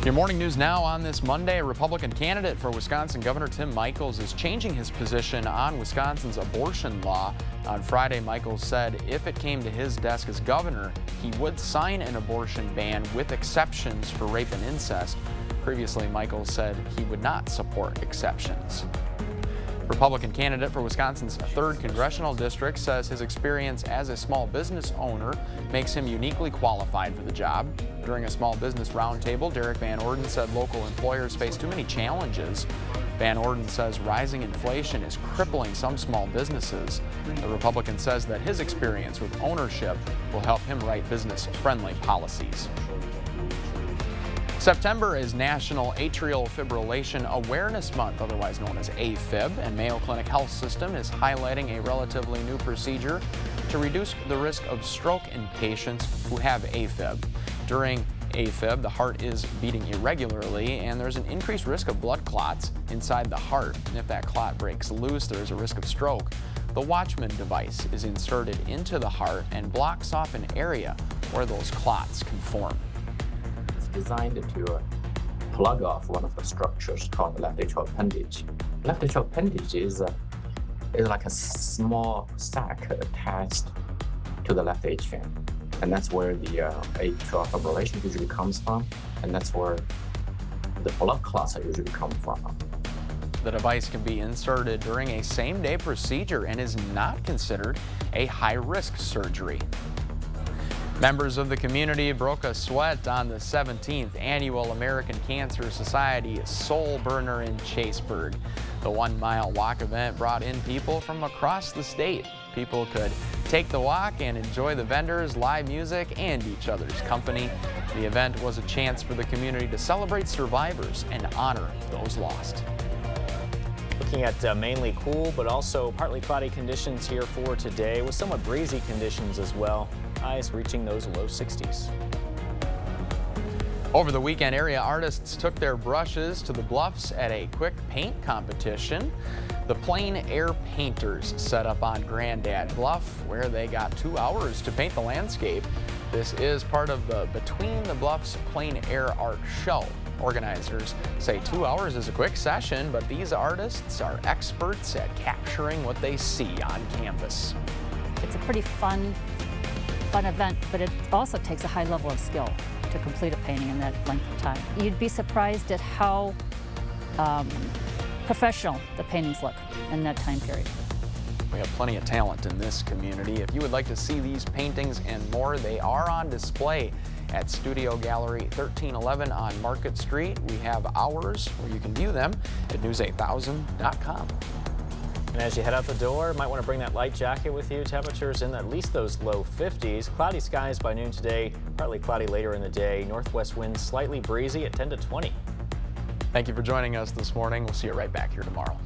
Your morning news now on this Monday. A Republican candidate for Wisconsin Governor Tim Michels is changing his position on Wisconsin's abortion law. On Friday, Michels said if it came to his desk as governor, he would sign an abortion ban with exceptions for rape and incest. Previously, Michels said he would not support exceptions. Republican candidate for Wisconsin's 3rd Congressional District says his experience as a small business owner makes him uniquely qualified for the job. During a small business roundtable, Derek Van Orden said local employers face too many challenges. Van Orden says rising inflation is crippling some small businesses. The Republican says that his experience with ownership will help him write business-friendly policies. September is National Atrial Fibrillation Awareness Month, otherwise known as AFib, and Mayo Clinic Health System is highlighting a relatively new procedure to reduce the risk of stroke in patients who have AFib. During AFib, the heart is beating irregularly, and there's an increased risk of blood clots inside the heart. And if that clot breaks loose, there's a risk of stroke. The Watchman device is inserted into the heart and blocks off an area where those clots can form. Designed to plug off one of the structures called the left atrial appendage. Left atrial appendage is like a small sac attached to the left atrium, and that's where the atrial fibrillation usually comes from, and that's where the blood clots usually come from. The device can be inserted during a same-day procedure and is not considered a high-risk surgery. Members of the community broke a sweat on the 17th Annual American Cancer Society Soul Burner in Chaseburg. The 1-mile walk event brought in people from across the state. People could take the walk and enjoy the vendors, live music, and each other's company. The event was a chance for the community to celebrate survivors and honor those lost. Looking at mainly cool but also partly cloudy conditions here for today with somewhat breezy conditions as well. Highs reaching those low 60s. Over the weekend, area artists took their brushes to the bluffs at a quick paint competition. The Plein Air Painters set up on Grandad Bluff, where they got 2 hours to paint the landscape. This is part of the Between the Bluffs Plein Air Art Show. Organizers say 2 hours is a quick session, but these artists are experts at capturing what they see on canvas. It's a pretty fun event, but it also takes a high level of skill to complete a painting in that length of time. You'd be surprised at how professional the paintings look in that time period. We have plenty of talent in this community. If you would like to see these paintings and more, they are on display at Studio Gallery 1311 on Market Street. We have hours where you can view them at news8000.com. And as you head out the door, might want to bring that light jacket with you. Temperatures in at least those low 50s. Cloudy skies by noon today, partly cloudy later in the day. Northwest winds slightly breezy at 10 to 20. Thank you for joining us this morning. We'll see you right back here tomorrow.